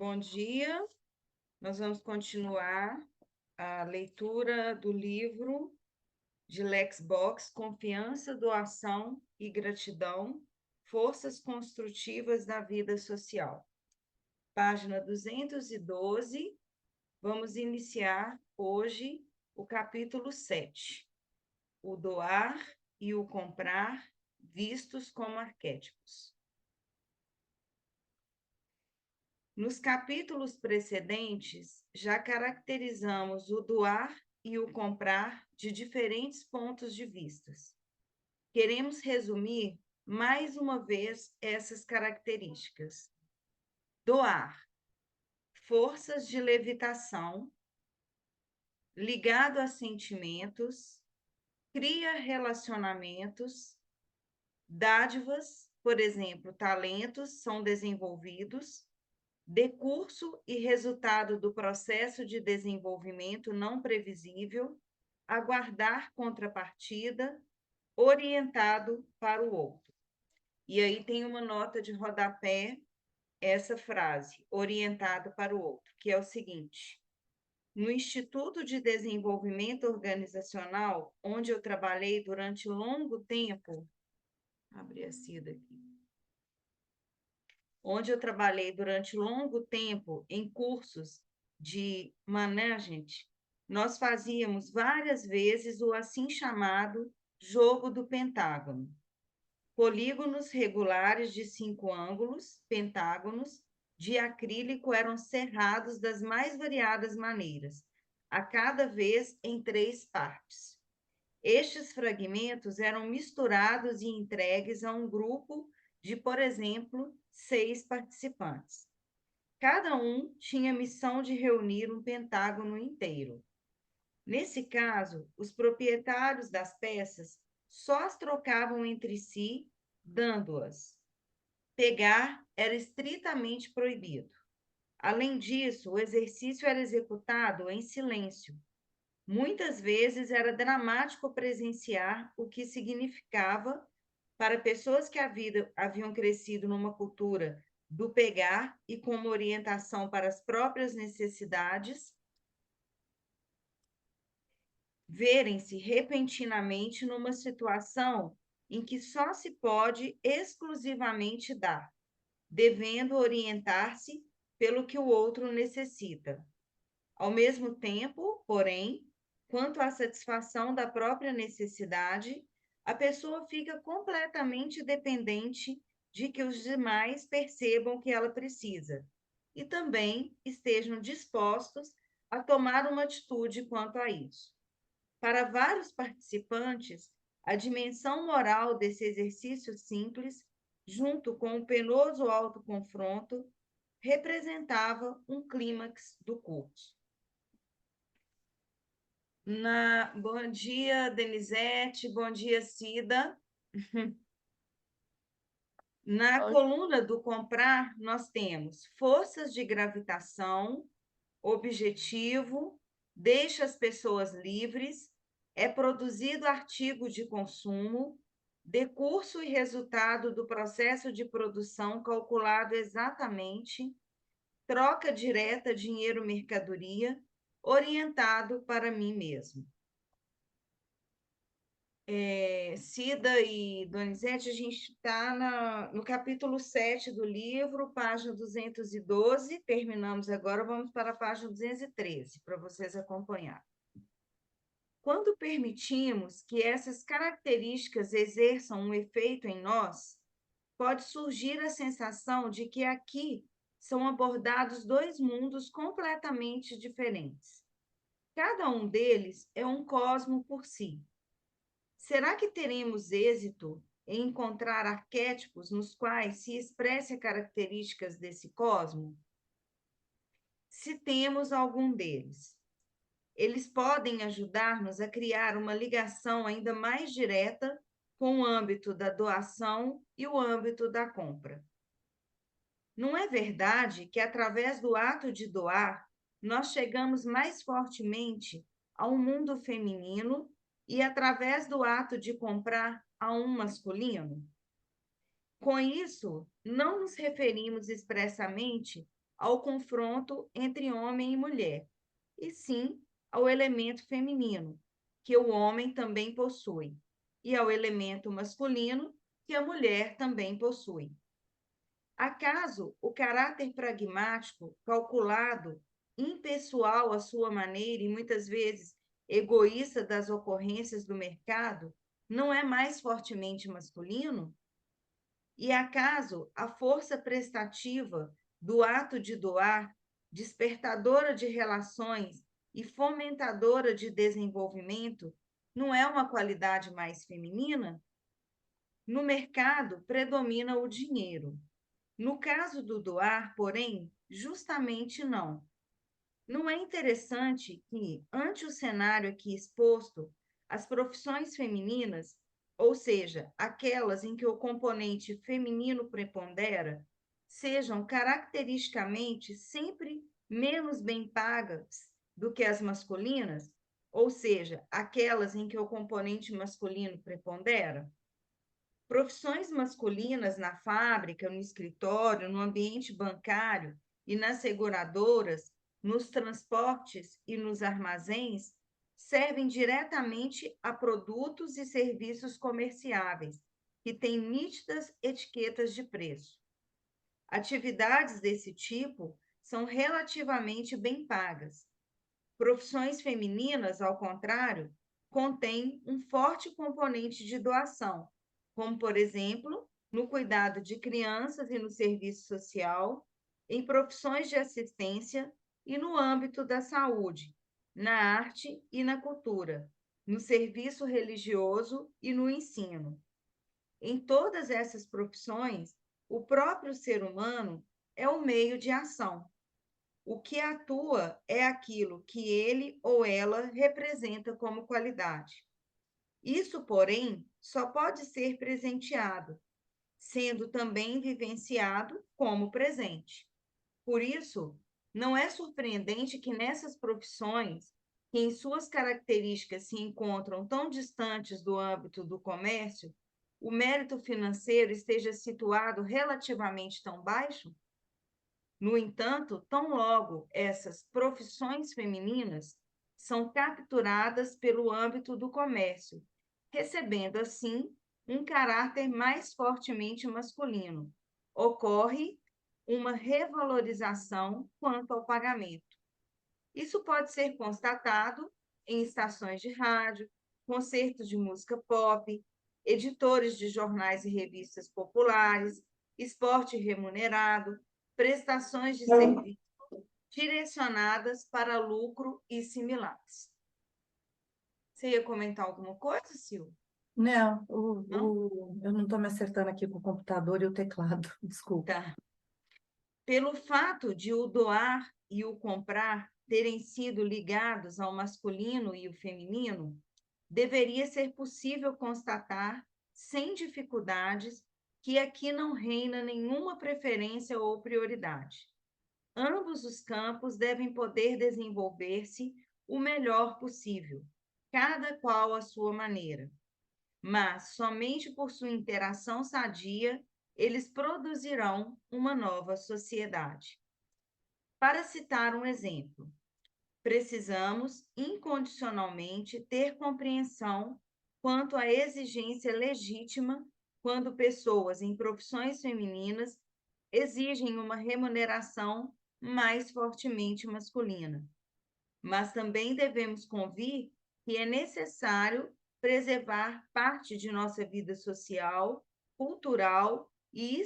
Bom dia, nós vamos continuar a leitura do livro de Lex Box, Confiança, Doação e Gratidão, Forças Construtivas da Vida Social. Página 212, vamos iniciar hoje o capítulo 7, o doar e o comprar vistos como arquétipos. Nos capítulos precedentes, já caracterizamos o doar e o comprar de diferentes pontos de vista. Queremos resumir mais uma vez essas características. Doar, forças de levitação, ligado a sentimentos, cria relacionamentos, dádivas, por exemplo, talentos são desenvolvidos, decurso e resultado do processo de desenvolvimento não previsível, aguardar contrapartida, orientado para o outro. E aí tem uma nota de rodapé, essa frase, orientado para o outro, que é o seguinte: no Instituto de Desenvolvimento Organizacional, onde eu trabalhei durante longo tempo, abri a Cida aqui, onde eu trabalhei durante longo tempo em cursos de management, nós fazíamos várias vezes o assim chamado jogo do pentágono. Polígonos regulares de 5 ângulos, pentágonos, de acrílico eram cerrados das mais variadas maneiras, a cada vez em 3 partes. Estes fragmentos eram misturados e entregues a um grupo de, por exemplo, 6 participantes. Cada um tinha a missão de reunir um pentágono inteiro. Nesse caso, os proprietários das peças só as trocavam entre si, dando-as. Pegar era estritamente proibido. Além disso, o exercício era executado em silêncio. Muitas vezes era dramático presenciar o que significava para pessoas que haviam crescido numa cultura do pegar e com uma orientação para as próprias necessidades, verem-se repentinamente numa situação em que só se pode exclusivamente dar, devendo orientar-se pelo que o outro necessita. Ao mesmo tempo, porém, quanto à satisfação da própria necessidade, a pessoa fica completamente dependente de que os demais percebam que ela precisa e também estejam dispostos a tomar uma atitude quanto a isso. Para vários participantes, a dimensão moral desse exercício simples, junto com o penoso autoconfronto, representava um clímax do curso. Bom dia, Denizete, bom dia, Cida. Na coluna do comprar, nós temos forças de gravitação, objetivo, deixa as pessoas livres, é produzido artigo de consumo, decurso e resultado do processo de produção calculado exatamente, troca direta dinheiro-mercadoria, orientado para mim mesmo. Cida e Donizete, a gente está no capítulo 7 do livro, página 212, terminamos agora, vamos para a página 213, para vocês acompanharem. Quando permitimos que essas características exerçam um efeito em nós, pode surgir a sensação de que aqui são abordados 2 mundos completamente diferentes. Cada um deles é um cosmo por si. Será que teremos êxito em encontrar arquétipos nos quais se expressem características desse cosmo? Se temos algum deles, eles podem ajudar-nos a criar uma ligação ainda mais direta com o âmbito da doação e o âmbito da compra. Não é verdade que, através do ato de doar, nós chegamos mais fortemente ao mundo feminino e, através do ato de comprar, a um masculino? Com isso, não nos referimos expressamente ao confronto entre homem e mulher, e sim ao elemento feminino, que o homem também possui, e ao elemento masculino, que a mulher também possui. Acaso o caráter pragmático, calculado, impessoal à sua maneira e muitas vezes egoísta das ocorrências do mercado, não é mais fortemente masculino? E acaso a força prestativa do ato de doar, despertadora de relações e fomentadora de desenvolvimento, não é uma qualidade mais feminina? No mercado predomina o dinheiro. No caso do doar, porém, justamente não. Não é interessante que, ante o cenário aqui exposto, as profissões femininas, ou seja, aquelas em que o componente feminino prepondera, sejam caracteristicamente sempre menos bem pagas do que as masculinas, ou seja, aquelas em que o componente masculino prepondera? Profissões masculinas na fábrica, no escritório, no ambiente bancário e nas seguradoras, nos transportes e nos armazéns, servem diretamente a produtos e serviços comerciáveis, que têm nítidas etiquetas de preço. Atividades desse tipo são relativamente bem pagas. Profissões femininas, ao contrário, contêm um forte componente de doação, como, por exemplo, no cuidado de crianças e no serviço social, em profissões de assistência e no âmbito da saúde, na arte e na cultura, no serviço religioso e no ensino. Em todas essas profissões, o próprio ser humano é o meio de ação. O que atua é aquilo que ele ou ela representa como qualidade. Isso, porém, só pode ser presenteado, sendo também vivenciado como presente. Por isso, não é surpreendente que nessas profissões, que em suas características se encontram tão distantes do âmbito do comércio, o mérito financeiro esteja situado relativamente tão baixo? No entanto, tão logo essas profissões femininas são capturadas pelo âmbito do comércio, recebendo assim um caráter mais fortemente masculino. Ocorre uma revalorização quanto ao pagamento. Isso pode ser constatado em estações de rádio, concertos de música pop, editores de jornais e revistas populares, esporte remunerado, prestações de serviço direcionadas para lucro e similares. Você ia comentar alguma coisa, Sil? Não, Não? eu não estou me acertando aqui com o computador e o teclado, desculpa. Tá. Pelo fato de o doar e o comprar terem sido ligados ao masculino e o feminino, deveria ser possível constatar, sem dificuldades, que aqui não reina nenhuma preferência ou prioridade. Ambos os campos devem poder desenvolver-se o melhor possível, cada qual à sua maneira, mas somente por sua interação sadia eles produzirão uma nova sociedade. Para citar um exemplo, precisamos incondicionalmente ter compreensão quanto à exigência legítima quando pessoas em profissões femininas exigem uma remuneração mais fortemente masculina. Mas também devemos convir que é necessário preservar parte de nossa vida social, cultural e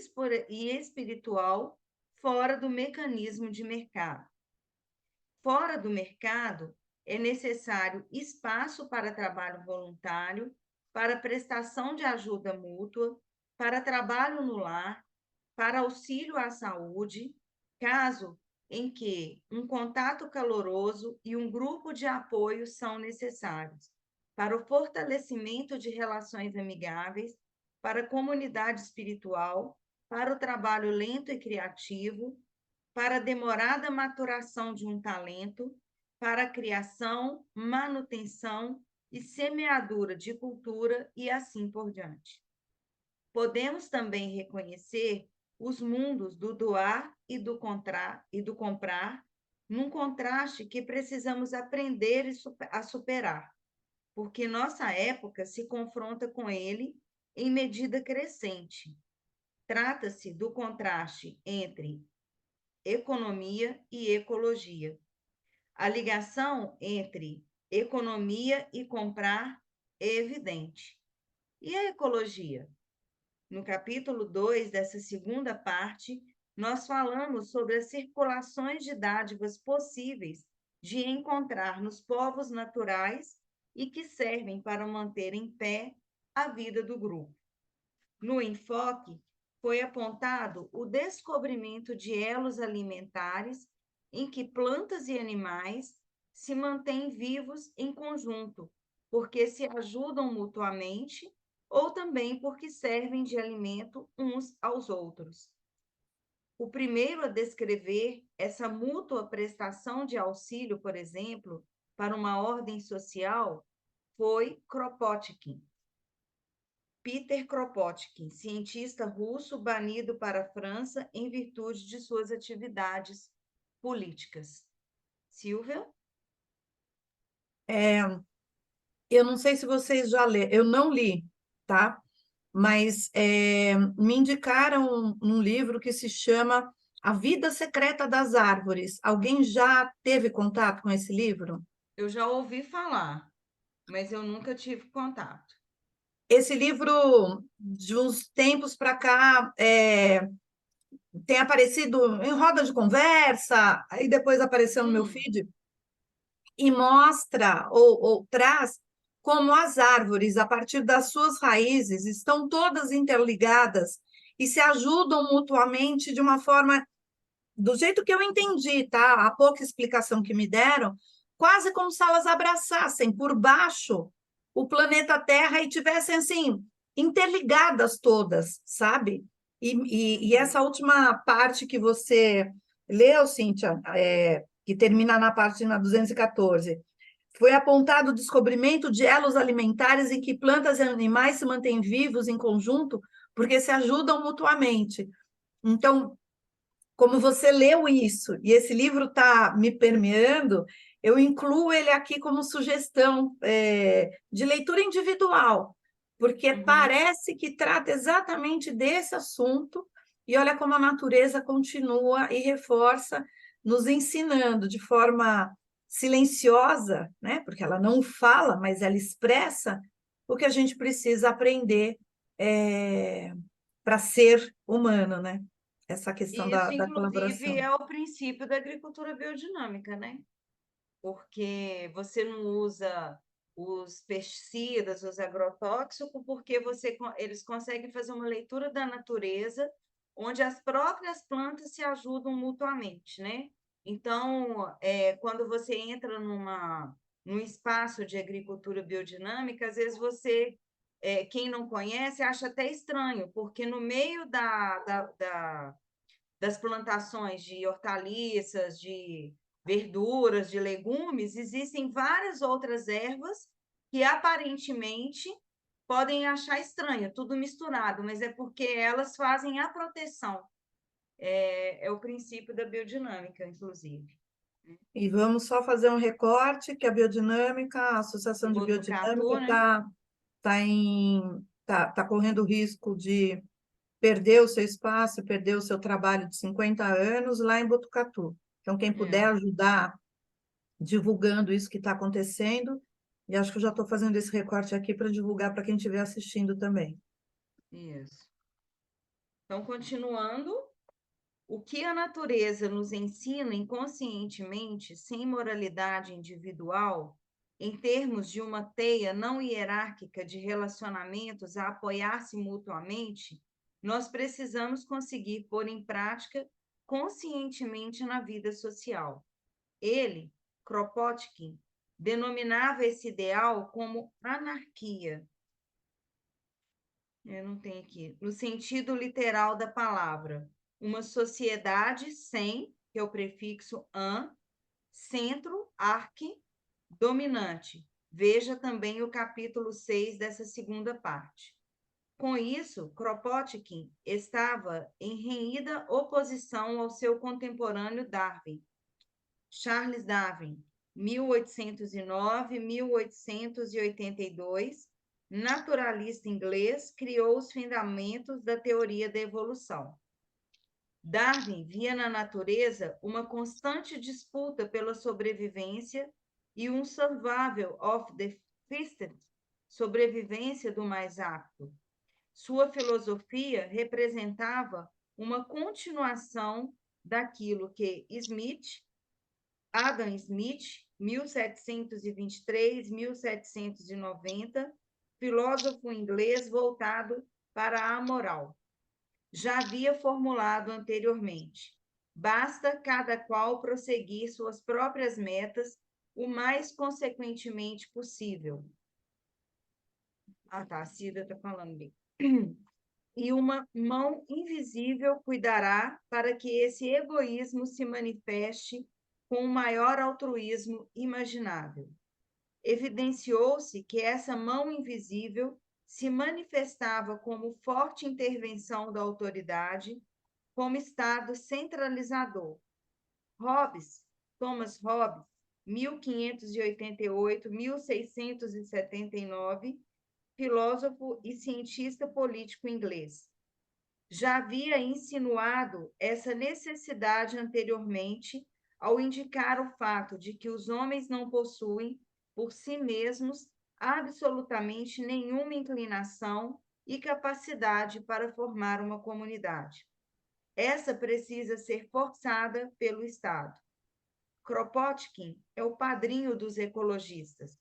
espiritual fora do mecanismo de mercado. Fora do mercado, é necessário espaço para trabalho voluntário, para prestação de ajuda mútua, para trabalho no lar, para auxílio à saúde, caso em que um contato caloroso e um grupo de apoio são necessários, para o fortalecimento de relações amigáveis, para a comunidade espiritual, para o trabalho lento e criativo, para a demorada maturação de um talento, para a criação, manutenção e semeadura de cultura e assim por diante. Podemos também reconhecer os mundos do doar e do comprar, num contraste que precisamos aprender a superar, porque nossa época se confronta com ele em medida crescente. Trata-se do contraste entre economia e ecologia. A ligação entre economia e comprar é evidente. E a ecologia? No capítulo 2 dessa segunda parte, nós falamos sobre as circulações de dádivas possíveis de encontrar nos povos naturais e que servem para manter em pé a vida do grupo. No enfoque, foi apontado o descobrimento de elos alimentares em que plantas e animais se mantêm vivos em conjunto, porque se ajudam mutuamente ou também porque servem de alimento uns aos outros. O primeiro a descrever essa mútua prestação de auxílio, por exemplo, para uma ordem social, foi Kropotkin. Peter Kropotkin, cientista russo banido para a França em virtude de suas atividades políticas. Silvia? Eu não sei se vocês já leram, eu não li, tá? Mas me indicaram um livro que se chama A Vida Secreta das Árvores. Alguém já teve contato com esse livro? Eu já ouvi falar, mas eu nunca tive contato. Esse livro, de uns tempos para cá, tem aparecido em roda de conversa, aí depois apareceu no meu feed, e mostra ou traz como as árvores, a partir das suas raízes, estão todas interligadas e se ajudam mutuamente de uma forma, do jeito que eu entendi, tá? A pouca explicação que me deram, quase como se elas abraçassem por baixo o planeta Terra e tivessem assim interligadas todas, sabe? E essa última parte que você leu, Cíntia, que termina na página 214, foi apontado o descobrimento de elos alimentares em que plantas e animais se mantêm vivos em conjunto porque se ajudam mutuamente. Então, como você leu isso e esse livro está me permeando, eu incluo ele aqui como sugestão de leitura individual, porque parece que trata exatamente desse assunto, e olha como a natureza continua e reforça, nos ensinando de forma silenciosa, né? Porque ela não fala, mas ela expressa o que a gente precisa aprender para ser humano, né? Essa questão Isso, da inclusive, colaboração. é o princípio da agricultura biodinâmica, né? Porque você não usa os pesticidas, os agrotóxicos, porque eles conseguem fazer uma leitura da natureza, onde as próprias plantas se ajudam mutuamente, né? Então, quando você entra num espaço de agricultura biodinâmica, às vezes quem não conhece, acha até estranho, porque no meio das plantações de hortaliças, de verduras, de legumes, existem várias outras ervas que aparentemente podem achar estranho, tudo misturado, mas é porque elas fazem a proteção. É o princípio da biodinâmica, inclusive. E vamos só fazer um recorte, que a biodinâmica, a O Associação de Biodinâmica Botucatu, né? tá correndo o risco de perder o seu espaço, perder o seu trabalho de 50 anos lá em Botucatu. Então, quem puder É, ajudar divulgando isso que está acontecendo, e acho que eu já estou fazendo esse recorte aqui para divulgar para quem estiver assistindo também. isso. Então, continuando, o que a natureza nos ensina inconscientemente, sem moralidade individual, em termos de uma teia não hierárquica de relacionamentos a apoiar-se mutuamente, nós precisamos conseguir pôr em prática conscientemente na vida social. Ele, Kropotkin, denominava esse ideal como anarquia. Eu não tenho aqui. No sentido literal da palavra, uma sociedade sem, que é o prefixo an, centro, arque, dominante. Veja também o capítulo 6 dessa segunda parte. Com isso, Kropotkin estava em renhida oposição ao seu contemporâneo Darwin, Charles Darwin, 1809-1882, naturalista inglês, criou os fundamentos da teoria da evolução. Darwin via na natureza uma constante disputa pela sobrevivência e um survival of the fittest, sobrevivência do mais apto. Sua filosofia representava uma continuação daquilo que Adam Smith, 1723-1790, filósofo inglês voltado para a moral, já havia formulado anteriormente. Basta cada qual prosseguir suas próprias metas o mais consequentemente possível. Ah, tá, a Cida está falando ali. E uma mão invisível cuidará para que esse egoísmo se manifeste com o maior altruísmo imaginável. Evidenciou-se que essa mão invisível se manifestava como forte intervenção da autoridade, como Estado centralizador. Thomas Hobbes, 1588-1679, filósofo e cientista político inglês. Já havia insinuado essa necessidade anteriormente ao indicar o fato de que os homens não possuem, por si mesmos, absolutamente nenhuma inclinação e capacidade para formar uma comunidade. Essa precisa ser forçada pelo Estado. Kropotkin é o padrinho dos ecologistas.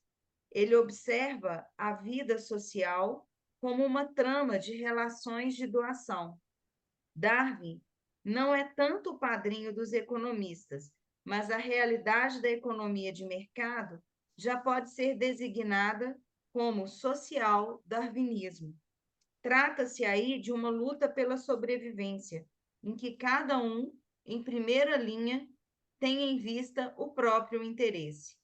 Ele observa a vida social como uma trama de relações de doação. Darwin não é tanto o padrinho dos economistas, mas a realidade da economia de mercado já pode ser designada como social darwinismo. Trata-se aí de uma luta pela sobrevivência, em que cada um, em primeira linha, tem em vista o próprio interesse.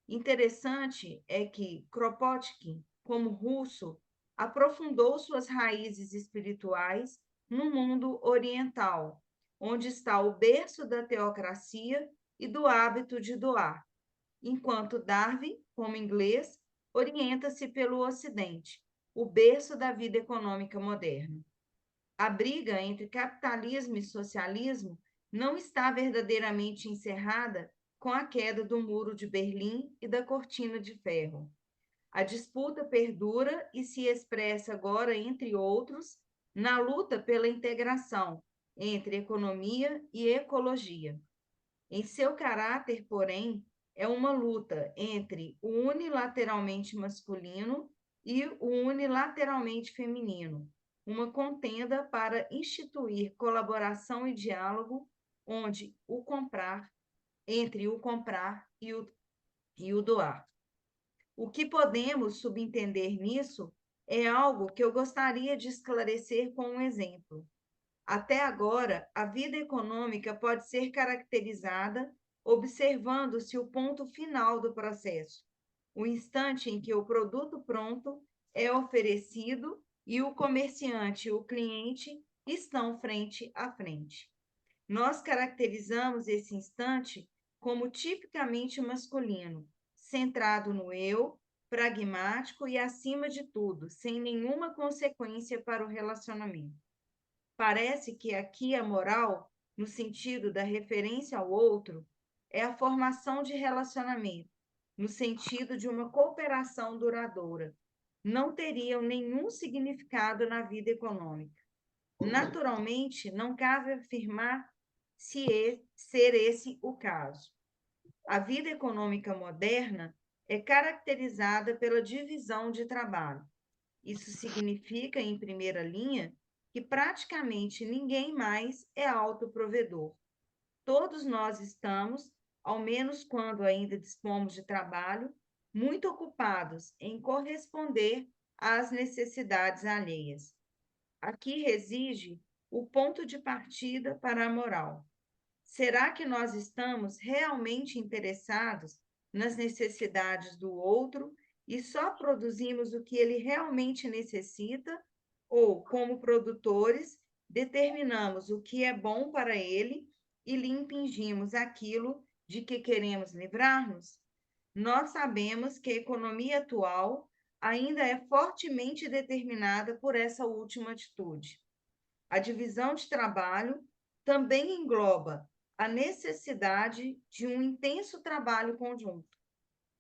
Interessante é que Kropotkin, como russo, aprofundou suas raízes espirituais no mundo oriental, onde está o berço da teocracia e do hábito de doar, enquanto Darwin, como inglês, orienta-se pelo Ocidente, o berço da vida econômica moderna. A briga entre capitalismo e socialismo não está verdadeiramente encerrada com a queda do Muro de Berlim e da Cortina de Ferro. A disputa perdura e se expressa agora, entre outros, na luta pela integração entre economia e ecologia. Em seu caráter, porém, é uma luta entre o unilateralmente masculino e o unilateralmente feminino, uma contenda para instituir colaboração e diálogo entre o comprar e o doar. O que podemos subentender nisso é algo que eu gostaria de esclarecer com um exemplo. Até agora, a vida econômica pode ser caracterizada observando-se o ponto final do processo, o instante em que o produto pronto é oferecido e o comerciante e o cliente estão frente a frente. Nós caracterizamos esse instante como tipicamente masculino, centrado no eu, pragmático e, acima de tudo, sem nenhuma consequência para o relacionamento. Parece que aqui a moral, no sentido da referência ao outro, é a formação de relacionamento, no sentido de uma cooperação duradoura. Não teriam nenhum significado na vida econômica. Naturalmente, não cabe afirmar ser esse o caso. A vida econômica moderna é caracterizada pela divisão de trabalho. Isso significa, em primeira linha, que praticamente ninguém mais é autoprovedor. Todos nós estamos, ao menos quando ainda dispomos de trabalho, muito ocupados em corresponder às necessidades alheias. Aqui reside o ponto de partida para a moral. Será que nós estamos realmente interessados nas necessidades do outro e só produzimos o que ele realmente necessita? ou, como produtores, determinamos o que é bom para ele e lhe impingimos aquilo de que queremos livrar-nos? Nós sabemos que a economia atual ainda é fortemente determinada por essa última atitude. A divisão de trabalho também engloba a necessidade de um intenso trabalho conjunto.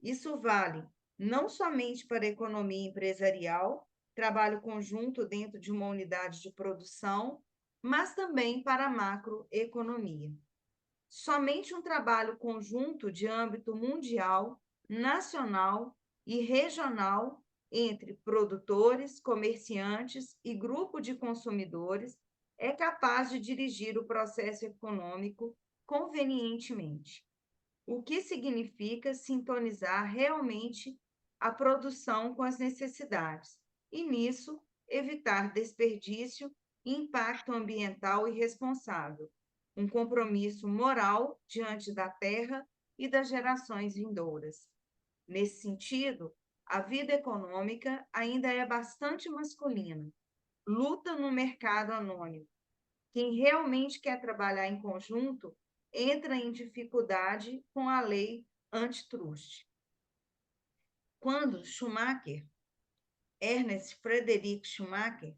Isso vale não somente para a economia empresarial, trabalho conjunto dentro de uma unidade de produção, mas também para a macroeconomia. Somente um trabalho conjunto de âmbito mundial, nacional e regional entre produtores, comerciantes e grupo de consumidores é capaz de dirigir o processo econômico convenientemente, o que significa sintonizar realmente a produção com as necessidades e, nisso, evitar desperdício e impacto ambiental irresponsável, um compromisso moral diante da terra e das gerações vindouras. Nesse sentido, a vida econômica ainda é bastante masculina, luta no mercado anônimo. Quem realmente quer trabalhar em conjunto entra em dificuldade com a lei antitrust. Quando Schumacher, Ernest Frederick Schumacher,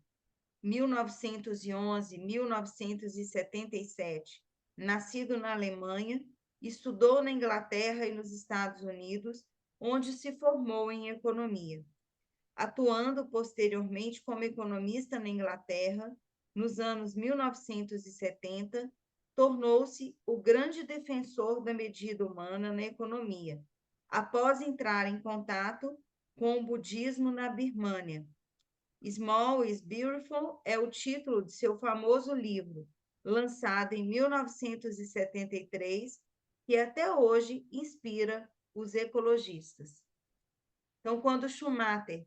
1911-1977, nascido na Alemanha, estudou na Inglaterra e nos Estados Unidos, onde se formou em economia, atuando posteriormente como economista na Inglaterra. Nos anos 1970, tornou-se o grande defensor da medida humana na economia, após entrar em contato com o budismo na Birmânia. Small is Beautiful é o título de seu famoso livro, lançado em 1973, que até hoje inspira os ecologistas. Então, quando Schumacher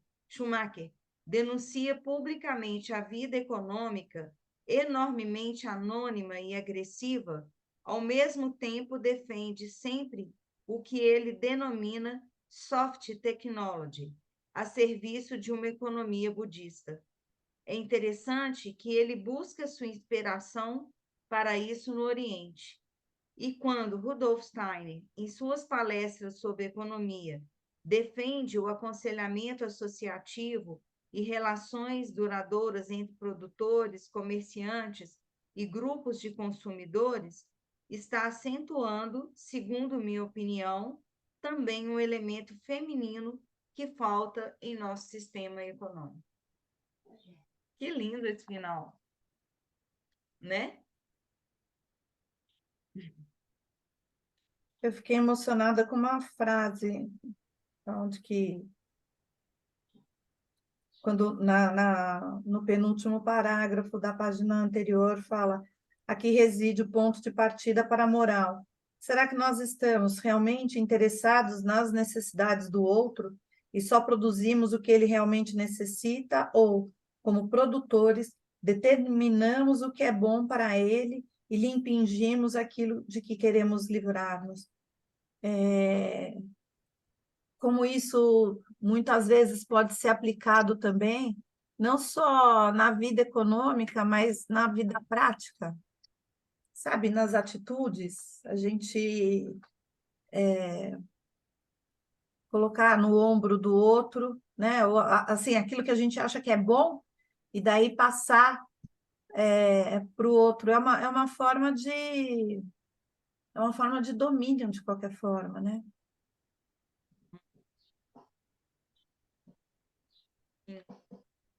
denuncia publicamente a vida econômica enormemente anônima e agressiva, ao mesmo tempo defende sempre o que ele denomina soft technology, a serviço de uma economia budista. É interessante que ele busca sua inspiração para isso no Oriente. E quando Rudolf Steiner, em suas palestras sobre economia, defende o aconselhamento associativo e relações duradouras entre produtores, comerciantes e grupos de consumidores, está acentuando, segundo minha opinião, também um elemento feminino que falta em nosso sistema econômico. Que lindo esse final, né? Eu fiquei emocionada com uma frase, onde que, quando no penúltimo parágrafo da página anterior fala: aqui reside o ponto de partida para a moral. Será que nós estamos realmente interessados nas necessidades do outro e só produzimos o que ele realmente necessita, ou, como produtores, determinamos o que é bom para ele e lhe impingimos aquilo de que queremos livrar-nos? Como isso muitas vezes pode ser aplicado também, não só na vida econômica, mas na vida prática, sabe? Nas atitudes, a gente colocar no ombro do outro, né? Ou, assim, aquilo que a gente acha que é bom, e daí passar para o outro. É uma forma de domínio, de qualquer forma, né?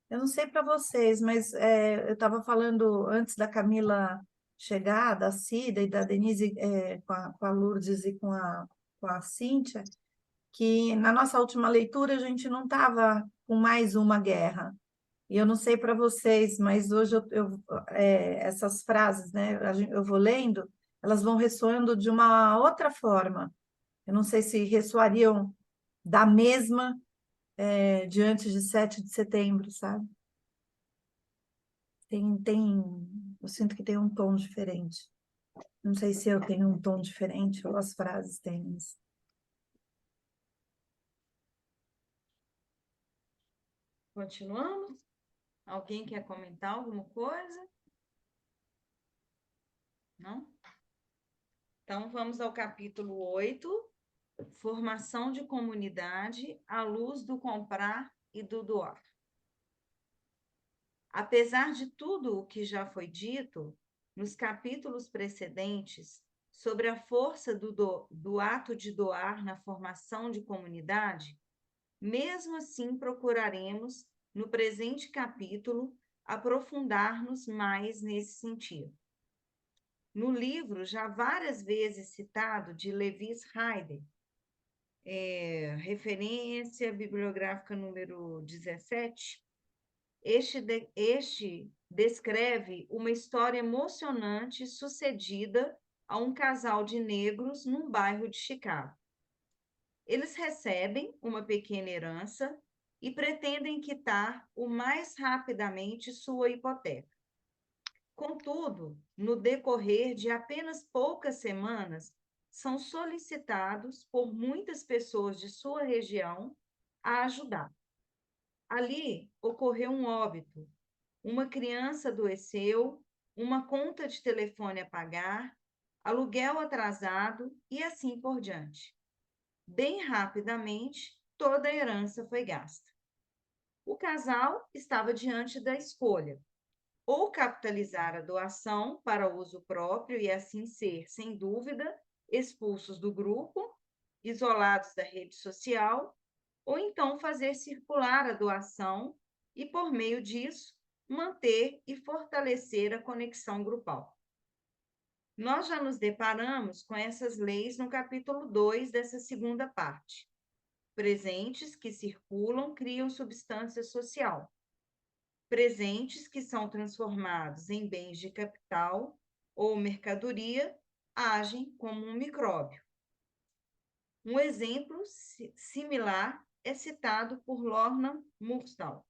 Eu não sei para vocês, mas eu estava falando antes da Camila chegar, da Cida e da Denise, com a Lourdes e com a Cíntia, que na nossa última leitura a gente não estava com mais uma guerra. E eu não sei para vocês, mas hoje essas frases, né, eu vou lendo, elas vão ressoando de uma outra forma. Eu não sei se ressoariam da mesma diante de 7 de setembro, sabe? Eu sinto que tem um tom diferente. Não sei se eu tenho um tom diferente ou as frases têm isso. Continuamos? Alguém quer comentar alguma coisa? Não? Então, vamos ao capítulo 8, formação de comunidade à luz do comprar e do doar. Apesar de tudo o que já foi dito nos capítulos precedentes sobre a força do ato de doar na formação de comunidade, mesmo assim procuraremos, no presente capítulo, aprofundar-nos mais nesse sentido. No livro, já várias vezes citado, de Levis Heider, referência bibliográfica número 17, este descreve uma história emocionante sucedida a um casal de negros num bairro de Chicago. Eles recebem uma pequena herança e pretendem quitar o mais rapidamente sua hipoteca. Contudo, no decorrer de apenas poucas semanas, são solicitados por muitas pessoas de sua região a ajudar. Ali ocorreu um óbito, uma criança adoeceu, uma conta de telefone a pagar, aluguel atrasado e assim por diante. Bem rapidamente, toda a herança foi gasta. O casal estava diante da escolha: ou capitalizar a doação para uso próprio e assim ser, sem dúvida, expulsos do grupo, isolados da rede social, ou então fazer circular a doação e, por meio disso, manter e fortalecer a conexão grupal. Nós já nos deparamos com essas leis no capítulo 2 dessa segunda parte. Presentes que circulam criam substância social. Presentes que são transformados em bens de capital ou mercadoria agem como um micróbio. Um exemplo similar é citado por Lorna Mursdal.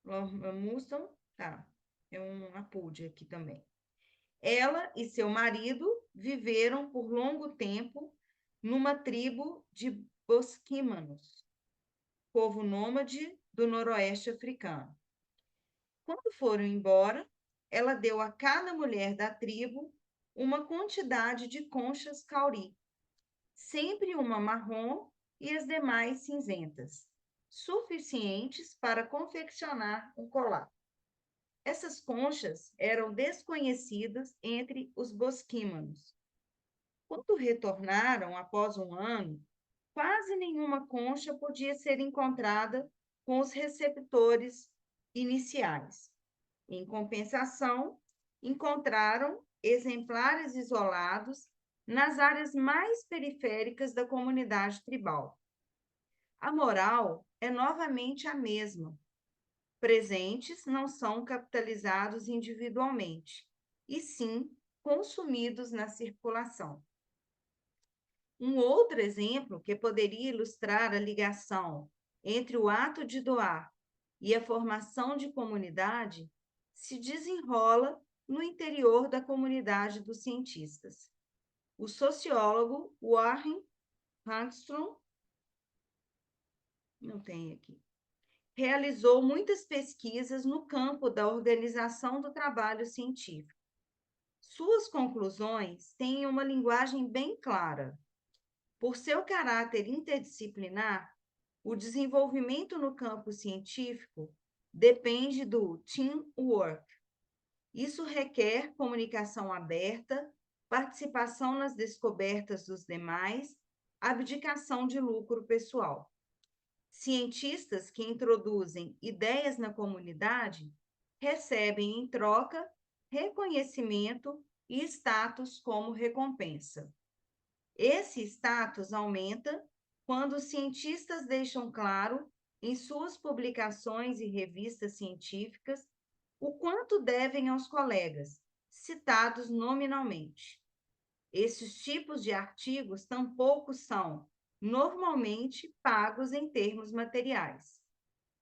Lorna Mursdal, tá, é um apude aqui também. Ela e seu marido viveram por longo tempo numa tribo de bosquímanos, povo nômade do noroeste africano. Quando foram embora, ela deu a cada mulher da tribo uma quantidade de conchas cauri, sempre uma marrom e as demais cinzentas, suficientes para confeccionar um colar. Essas conchas eram desconhecidas entre os bosquímanos. Quando retornaram após um ano, quase nenhuma concha podia ser encontrada com os receptores iniciais. Em compensação, encontraram exemplares isolados nas áreas mais periféricas da comunidade tribal. A moral é novamente a mesma. Presentes não são capitalizados individualmente, e sim consumidos na circulação. Um outro exemplo que poderia ilustrar a ligação entre o ato de doar e a formação de comunidade se desenrola no interior da comunidade dos cientistas. O sociólogo Warren Hagstrom, não tem aqui, realizou muitas pesquisas no campo da organização do trabalho científico. Suas conclusões têm uma linguagem bem clara. Por seu caráter interdisciplinar, o desenvolvimento no campo científico depende do teamwork. Isso requer comunicação aberta, participação nas descobertas dos demais, abdicação de lucro pessoal. Cientistas que introduzem ideias na comunidade recebem em troca reconhecimento e status como recompensa. Esse status aumenta quando os cientistas deixam claro em suas publicações e revistas científicas o quanto devem aos colegas, citados nominalmente. Esses tipos de artigos tampouco são, normalmente, pagos em termos materiais.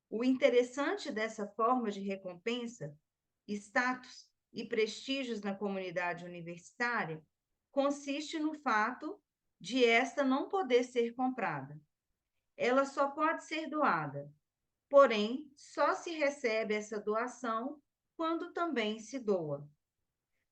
O interessante dessa forma de recompensa, status e prestígios na comunidade universitária, consiste no fato de esta não poder ser comprada. Ela só pode ser doada. porém, só se recebe essa doação quando também se doa.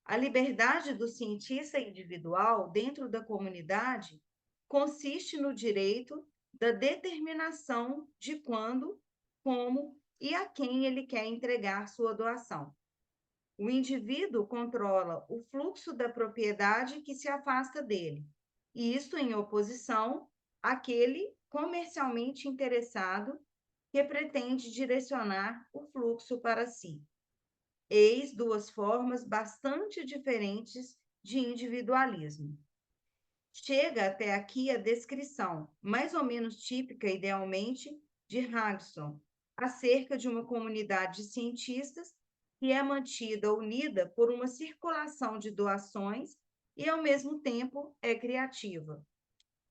A liberdade do cientista individual dentro da comunidade consiste no direito da determinação de quando, como e a quem ele quer entregar sua doação. O indivíduo controla o fluxo da propriedade que se afasta dele, e isto em oposição àquele comercialmente interessado que pretende direcionar o fluxo para si. Eis duas formas bastante diferentes de individualismo. Chega até aqui a descrição, mais ou menos típica, idealmente, de Hagson, acerca de uma comunidade de cientistas que é mantida unida por uma circulação de doações e, ao mesmo tempo, é criativa.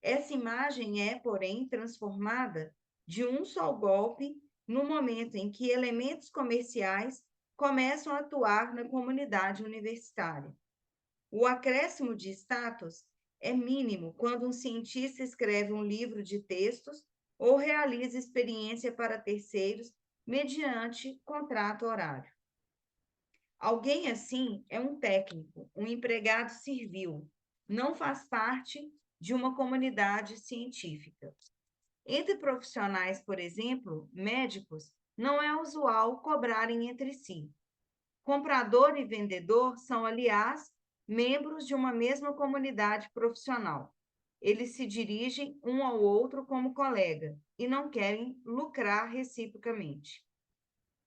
Essa imagem é, porém, transformada de um só golpe no momento em que elementos comerciais começam a atuar na comunidade universitária. O acréscimo de status é mínimo quando um cientista escreve um livro de textos ou realiza experiência para terceiros mediante contrato horário. Alguém assim é um técnico, um empregado servil, não faz parte de uma comunidade científica. Entre profissionais, por exemplo, médicos, não é usual cobrarem entre si. Comprador e vendedor são, aliás, membros de uma mesma comunidade profissional. Eles se dirigem um ao outro como colega e não querem lucrar reciprocamente.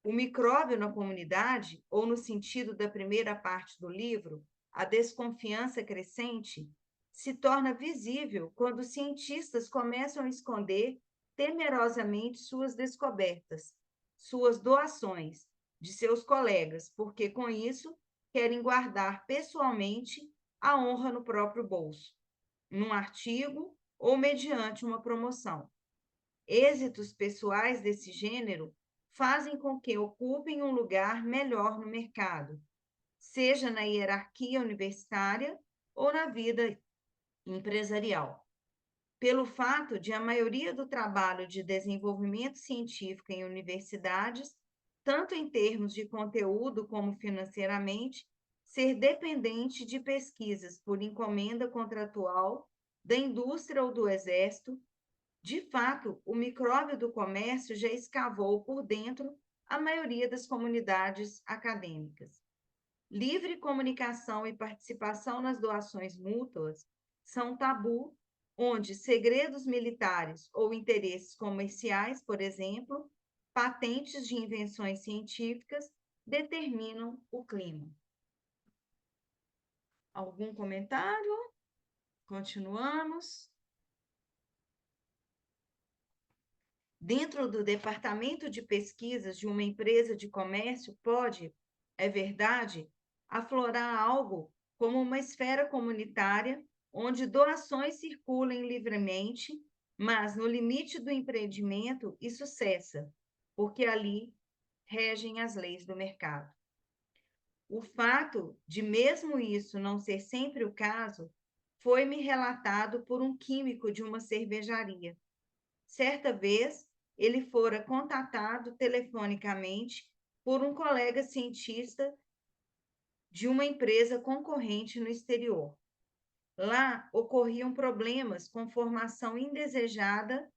O micróbio na comunidade, ou no sentido da primeira parte do livro, a desconfiança crescente, se torna visível quando os cientistas começam a esconder temerosamente suas descobertas, suas doações de seus colegas, porque com isso querem guardar pessoalmente a honra no próprio bolso, num artigo ou mediante uma promoção. Êxitos pessoais desse gênero fazem com que ocupem um lugar melhor no mercado, seja na hierarquia universitária ou na vida empresarial. Pelo fato de a maioria do trabalho de desenvolvimento científico em universidades, tanto em termos de conteúdo como financeiramente, ser dependente de pesquisas por encomenda contratual da indústria ou do exército, de fato, o micróbio do comércio já escavou por dentro a maioria das comunidades acadêmicas. Livre comunicação e participação nas doações mútuas são tabu, onde segredos militares ou interesses comerciais, por exemplo, patentes de invenções científicas, determinam o clima. Algum comentário? Continuamos. Dentro do departamento de pesquisas de uma empresa de comércio pode, é verdade, aflorar algo como uma esfera comunitária onde doações circulem livremente, mas no limite do empreendimento isso cessa, porque ali regem as leis do mercado. O fato de mesmo isso não ser sempre o caso foi-me relatado por um químico de uma cervejaria. Certa vez, ele fora contatado telefonicamente por um colega cientista de uma empresa concorrente no exterior. Lá ocorriam problemas com formação indesejada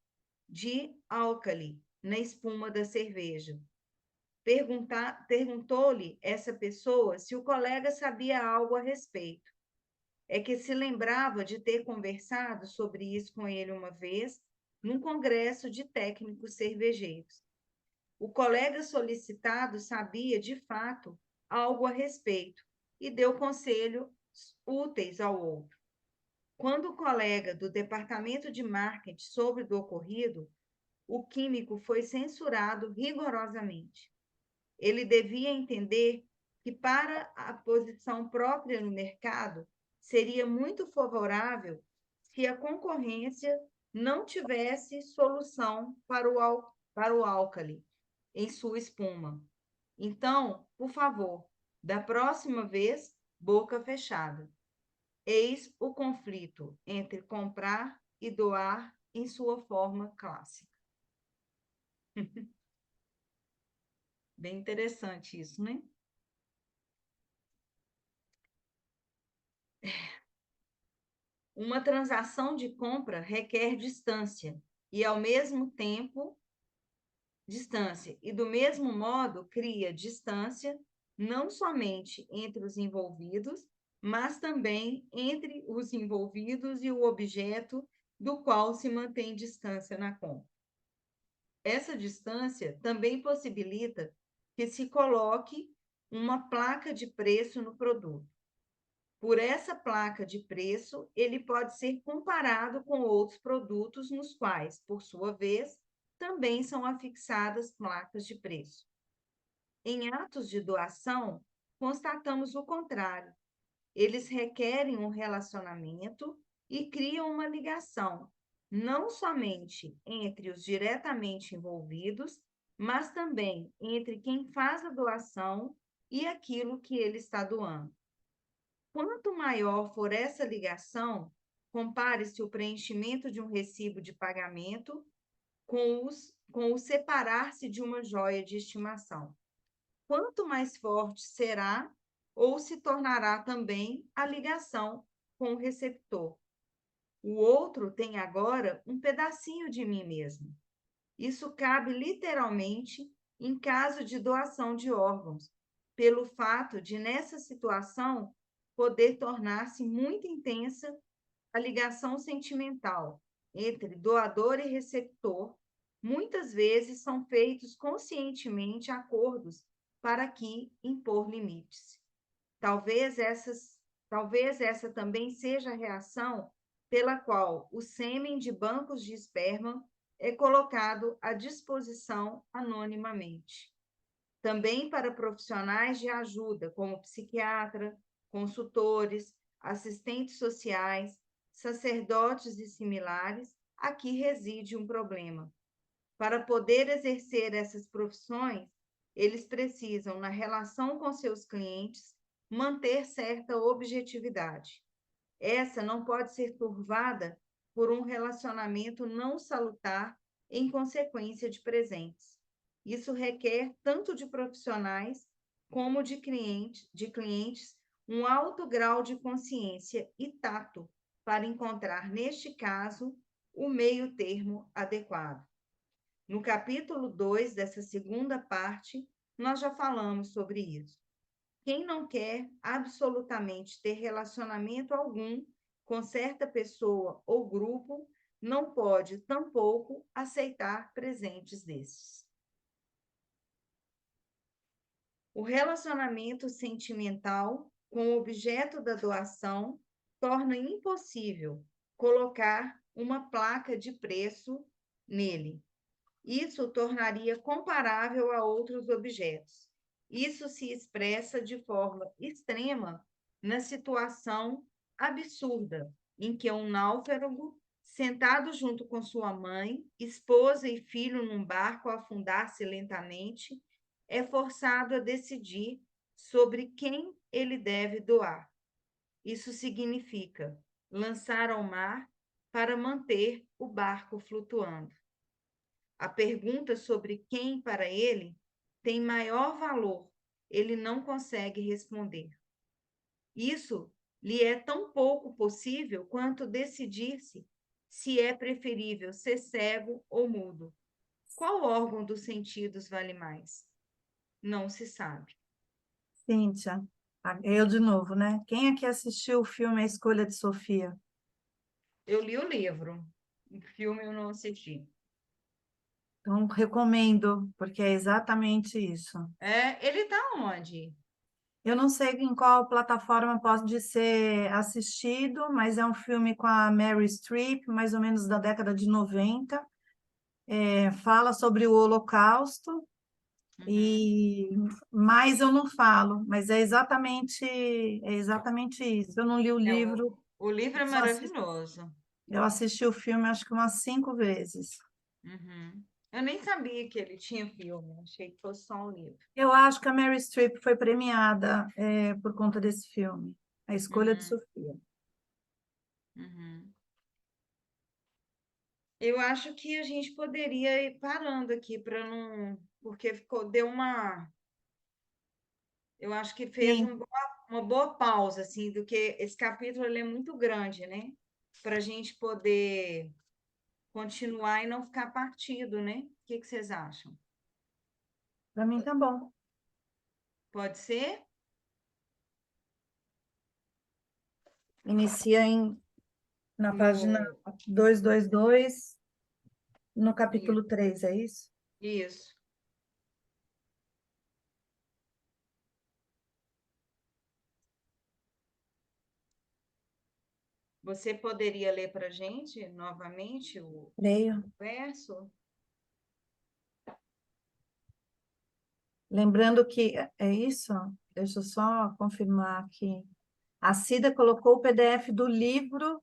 de álcali na espuma da cerveja. Perguntou-lhe essa pessoa se o colega sabia algo a respeito. É que se lembrava de ter conversado sobre isso com ele uma vez, num congresso de técnicos cervejeiros. O colega solicitado sabia, de fato, algo a respeito e deu conselhos úteis ao outro. Quando o colega do departamento de marketing soube do ocorrido, o químico foi censurado rigorosamente. Ele devia entender que, para a posição própria no mercado, seria muito favorável se a concorrência não tivesse solução para o álcali em sua espuma. Então, por favor, da próxima vez, boca fechada. Eis o conflito entre comprar e doar em sua forma clássica. Bem interessante isso, né? Uma transação de compra requer distância e, ao mesmo tempo, distância, e do mesmo modo cria distância não somente entre os envolvidos, mas também entre os envolvidos e o objeto do qual se mantém distância na compra. Essa distância também possibilita que se coloque uma placa de preço no produto. Por essa placa de preço, ele pode ser comparado com outros produtos nos quais, por sua vez, também são afixadas placas de preço. Em atos de doação, constatamos o contrário. Eles requerem um relacionamento e criam uma ligação, não somente entre os diretamente envolvidos, mas também entre quem faz a doação e aquilo que ele está doando. Quanto maior for essa ligação, compare-se o preenchimento de um recibo de pagamento com o separar-se de uma joia de estimação. Quanto mais forte será ou se tornará também a ligação com o receptor. O outro tem agora um pedacinho de mim mesmo. Isso cabe literalmente em caso de doação de órgãos, pelo fato de, nessa situação, poder tornar-se muito intensa a ligação sentimental entre doador e receptor. Muitas vezes são feitos conscientemente acordos para aqui impor limites. Talvez essa também seja a reação pela qual o sêmen de bancos de esperma é colocado à disposição anonimamente. Também para profissionais de ajuda, como psiquiatra, consultores, assistentes sociais, sacerdotes e similares, aqui reside um problema. Para poder exercer essas profissões, eles precisam, na relação com seus clientes, manter certa objetividade. Essa não pode ser turvada por um relacionamento não salutar em consequência de presentes. Isso requer tanto de profissionais como de clientes um alto grau de consciência e tato para encontrar, neste caso, o meio termo adequado. No capítulo 2 dessa segunda parte, nós já falamos sobre isso. Quem não quer absolutamente ter relacionamento algum com certa pessoa ou grupo, não pode tampouco aceitar presentes desses. O relacionamento sentimental com o objeto da doação torna impossível colocar uma placa de preço nele. Isso o tornaria comparável a outros objetos. Isso se expressa de forma extrema na situação absurda em que um náufrago, sentado junto com sua mãe, esposa e filho num barco a afundar-se lentamente, é forçado a decidir sobre quem ele deve doar. Isso significa lançar ao mar para manter o barco flutuando. A pergunta sobre quem para ele tem maior valor, ele não consegue responder. Isso lhe é tão pouco possível quanto decidir-se se é preferível ser cego ou mudo. Qual órgão dos sentidos vale mais? Não se sabe. Cíntia, eu de novo, né? Quem aqui assistiu o filme A Escolha de Sofia? Eu li o livro, o filme eu não assisti. Então, recomendo, porque é exatamente isso. Ele está onde? Eu não sei em qual plataforma pode ser assistido, mas é um filme com a Mary Streep, mais ou menos da década de 90. Fala sobre o Holocausto, Uhum. e mais eu não falo, mas é exatamente isso. Eu não li o É, o, livro, o livro eu é só assisti, maravilhoso. eu assisti o filme acho que umas 5 vezes. Uhum. Eu nem sabia que ele tinha filme, achei que fosse só um livro. Eu acho que a Mary Streep foi premiada, por conta desse filme, A Escolha de Uhum. Sofia. Uhum. Eu acho que a gente poderia ir parando aqui para não porque deu uma. Eu acho que fez Sim, uma boa pausa, assim, do que esse capítulo ele é muito grande, né? Para a gente poder continuar e não ficar partido, né? O que vocês acham? para mim tá bom. Pode ser? Inicia na página No... 222, no i- capítulo 3, é isso? Isso. Você poderia ler para a gente novamente o Leio. verso? Lembrando que é isso, deixa eu só confirmar aqui. A Cida colocou o PDF do livro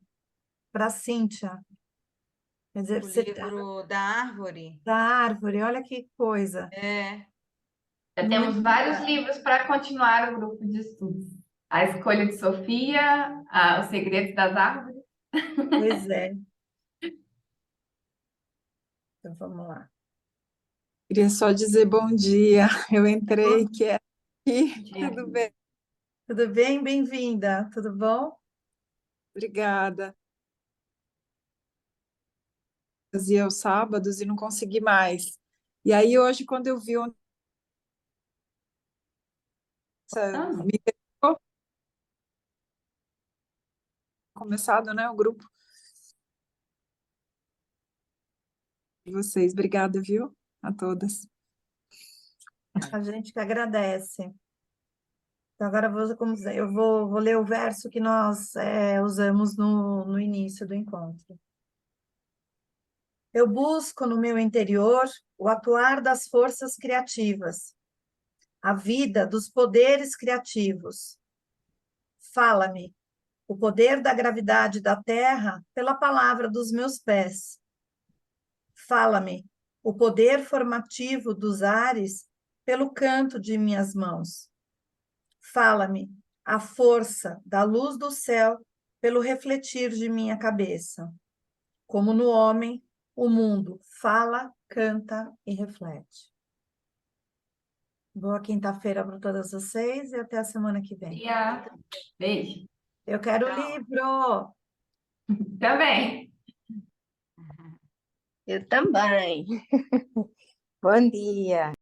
para a Cíntia. Quer dizer, O você tá livro da árvore? da árvore, olha que coisa. É. Já Não é? temos vários livros para continuar o grupo de estudos. A Escolha de Sofia, Os Segredos das Árvores. Pois é. Então vamos lá. Queria só dizer bom dia. Eu entrei Bom quieto aqui. Dia. Tudo bem? Tudo bem? Bem-vinda. Tudo bom? Obrigada. Fazia os sábados e não consegui mais. E aí hoje, quando eu vi ontem, Ah, me pegou, começado, né, o grupo de vocês. Obrigada, viu? A todas. A gente que agradece. Então, agora eu vou ler o verso que nós usamos no início do encontro. Eu busco no meu interior o atuar das forças criativas, a vida dos poderes criativos. Fala-me, o poder da gravidade da terra pela palavra dos meus pés. Fala-me, o poder formativo dos ares pelo canto de minhas mãos. Fala-me, a força da luz do céu pelo refletir de minha cabeça. Como no homem, o mundo fala, canta e reflete. Boa quinta-feira para todas vocês e até a semana que vem. dia. Beijo. Eu quero o Tchau. livro! Também. Eu também. Bom dia.